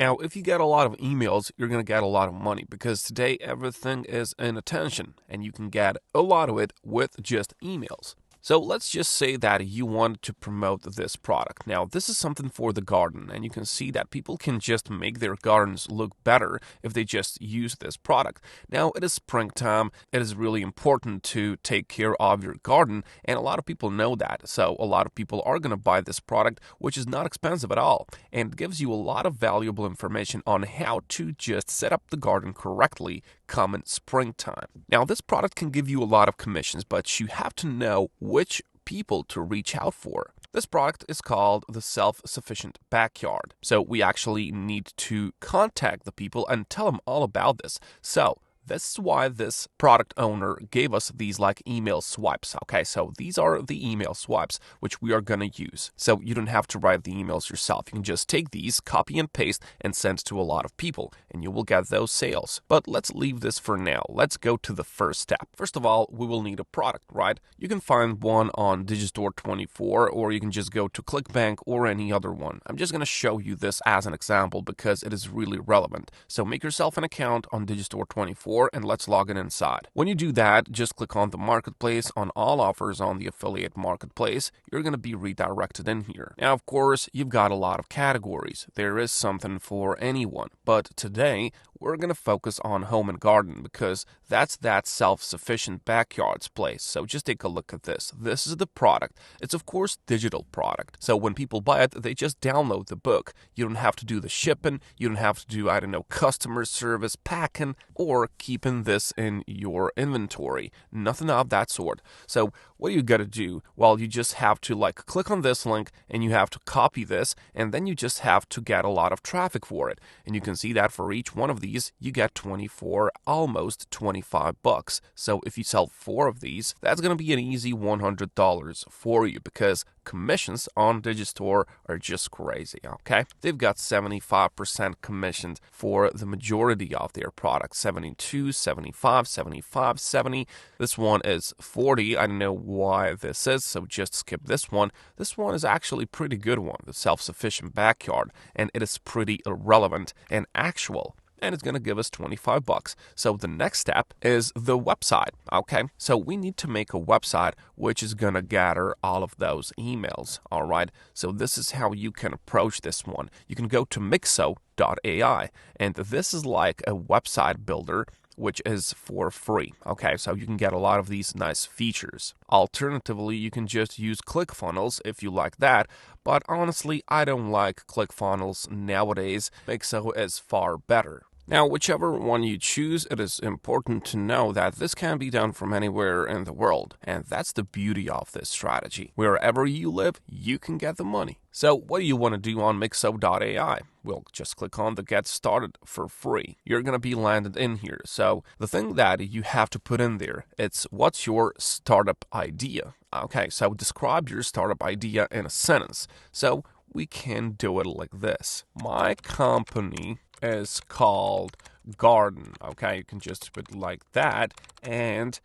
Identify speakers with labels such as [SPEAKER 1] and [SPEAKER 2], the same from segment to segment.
[SPEAKER 1] Now, if you get a lot of emails, you're going to get a lot of money because today everything is in attention and you can get a lot of it with just emails. So let's just say that you want to promote this product. Now, this is something for the garden, and you can see that people can just make their gardens look better if they just use this product. Now, it is springtime. It is really important to take care of your garden, and a lot of people know that. So a lot of people are going to buy this product, which is not expensive at all, and it gives you a lot of valuable information on how to just set up the garden correctly come in springtime. Now, this product can give you a lot of commissions, but you have to know which people to reach out for. This product is called the Self-Sufficient Backyard. So we actually need to contact the people and tell them all about this. So this is why this product owner gave us these like email swipes. Okay, so these are the email swipes which we are going to use. So you don't have to write the emails yourself. You can just take these, copy and paste, and send to a lot of people, and you will get those sales. But let's leave this for now. Let's go to the first step. First of all, we will need a product, right? You can find one on Digistore24, or you can just go to ClickBank or any other one. I'm just going to show you this as an example because it is really relevant. So make yourself an account on Digistore24 and let's log in inside. When you do that, just click on the marketplace on all offers on the affiliate marketplace. You're going to be redirected in here. Now, of course, you've got a lot of categories. There is something for anyone, but today we're going to focus on home and garden because that's that self-sufficient backyards place. So just take a look at this. This is the product. It's of course digital product. So when people buy it, they just download the book. You don't have to do the shipping. You don't have to do, customer service, packing, or keeping this in your inventory. Nothing of that sort. So what you got to do? Well, you just have to click on this link and you have to copy this, and then you just have to get a lot of traffic for it. And you can see that for each one of these, you get 24, almost $25. So if you sell 4 of these, that's going to be an easy $100 for you because commissions on Digistore are just crazy, okay? They've got 75% commissions for the majority of their products, 72, 75, 75, 70. This one is 40. I don't know why this is, so just skip this one. This one is actually a pretty good one, the Self-Sufficient Backyard, and it is pretty irrelevant and actual. And it's going to give us $25. So the next step is the website. Okay, so we need to make a website which is going to gather all of those emails. All right, so this is how you can approach this one. You can go to Mixo.ai, and this is like a website builder which is for free. Okay, so you can get a lot of these nice features. Alternatively, you can just use ClickFunnels if you like that, but honestly, I don't like ClickFunnels nowadays. Mixo is far better. Now, whichever one you choose, it is important to know that this can be done from anywhere in the world. And that's the beauty of this strategy. Wherever you live, you can get the money. So what do you want to do on Mixo.ai? Well, just click on the Get Started for free. You're going to be landed in here. So the thing that you have to put in there, it's what's your startup idea? Okay, so describe your startup idea in a sentence. So we can do it like this. My company is called Garden. Okay, you can just put it like that. And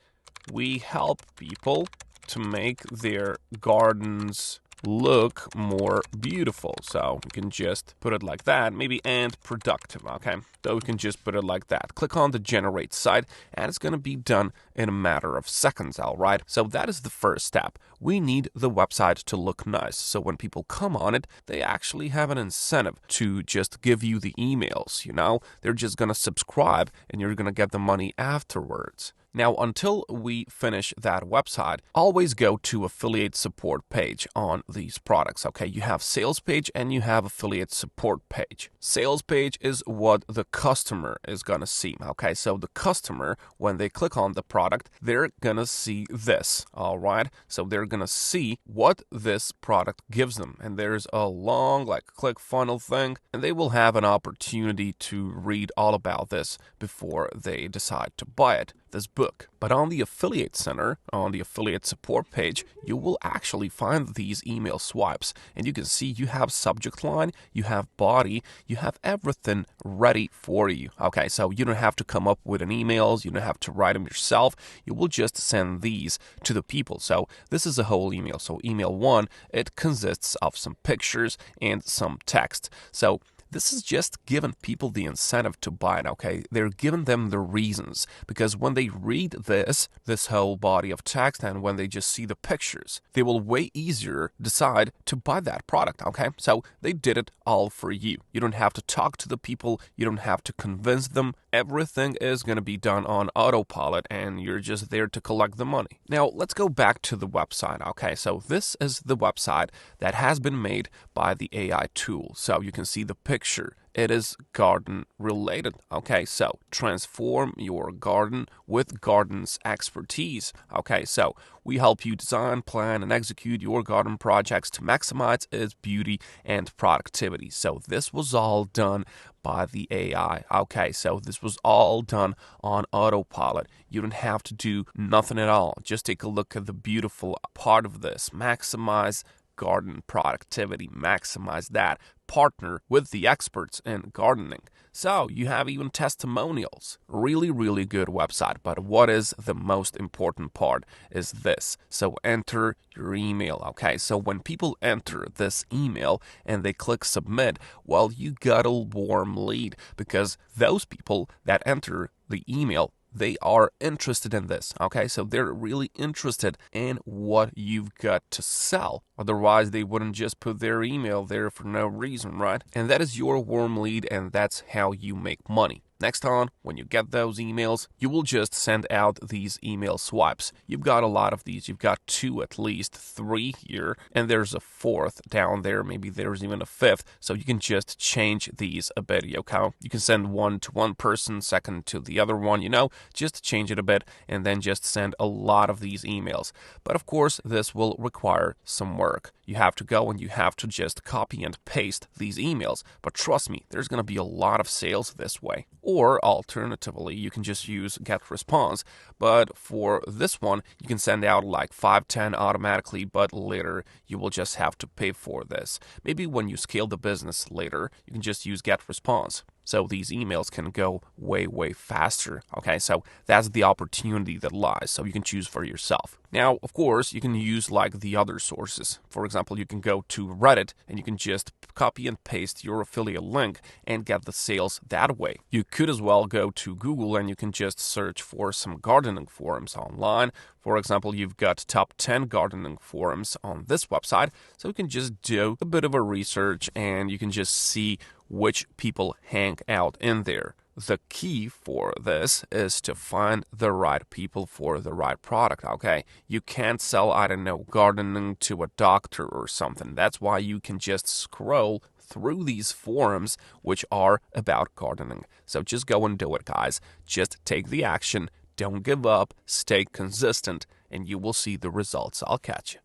[SPEAKER 1] we help people to make their gardens look more beautiful. So we can just put it like that, maybe, and productive. Okay, so we can just put it like that. Click on the generate site and it's going to be done in a matter of seconds. All right, so that is the first step. We need the website to look nice, so when people come on it, they actually have an incentive to just give you the emails. They're just going to subscribe and you're going to get the money afterwards. Now, until we finish that website, always go to affiliate support page on these products. Okay, you have sales page and you have affiliate support page. Sales page is what the customer is going to see. Okay, so the customer, when they click on the product, they're going to see this. All right, so they're going to see what this product gives them. And there's a long ClickFunnels thing, and they will have an opportunity to read all about this before they decide to buy it. This book. But on the affiliate center, on the affiliate support page, you will actually find these email swipes, and you can see you have subject line, you have body, you have everything ready for you. Okay, so you don't have to come up with an emails, you don't have to write them yourself. You will just send these to the people. So this is a whole email. So email 1, it consists of some pictures and some text. So this is just giving people the incentive to buy it, okay? They're giving them the reasons, because when they read this whole body of text, and when they just see the pictures, they will way easier decide to buy that product, okay? So they did it all for you. You don't have to talk to the people. You don't have to convince them. Everything is going to be done on autopilot, and you're just there to collect the money. Now, let's go back to the website, okay? So this is the website that has been made by the AI tool. So you can see the picture. It is garden related. Okay, so transform your garden with Garden's expertise. Okay, so we help you design, plan, and execute your garden projects to maximize its beauty and productivity. So this was all done by the AI. Okay, so this was all done on autopilot. You don't have to do nothing at all. Just take a look at the beautiful part of this. Maximize garden productivity, maximize that. Partner with the experts in gardening. So you have even testimonials. Really, really good website. But what is the most important part is this. So enter your email. Okay, so when people enter this email and they click submit, well, you got a warm lead, because those people that enter the email, they are interested in this, okay? So they're really interested in what you've got to sell. Otherwise, they wouldn't just put their email there for no reason, right? And that is your warm lead, and that's how you make money. Next on, when you get those emails, you will just send out these email swipes. You've got a lot of these. You've got 2, at least 3 here, and there's a 4th down there. Maybe there's even a 5th. So you can just change these a bit, okay? You can send one to one person, second to the other one, just change it a bit, and then just send a lot of these emails. But of course, this will require some work. You have to go and you have to just copy and paste these emails. But trust me, there's going to be a lot of sales this way. Or alternatively, you can just use GetResponse. But for this one, you can send out like 5-10 automatically, but later you will just have to pay for this. Maybe when you scale the business later, you can just use GetResponse. So these emails can go way, way faster. Okay, so that's the opportunity that lies. So you can choose for yourself. Now, of course, you can use like the other sources. For example, you can go to Reddit and you can just copy and paste your affiliate link and get the sales that way. You could as well go to Google and you can just search for some gardening forums online. For example, you've got top 10 gardening forums on this website. So you can just do a bit of a research and you can just see which people hang out in there. The key for this is to find the right people for the right product, okay? You can't sell, gardening to a doctor or something. That's why you can just scroll through these forums which are about gardening. So just go and do it, guys. Just take the action. Don't give up. Stay consistent, and you will see the results. I'll catch you.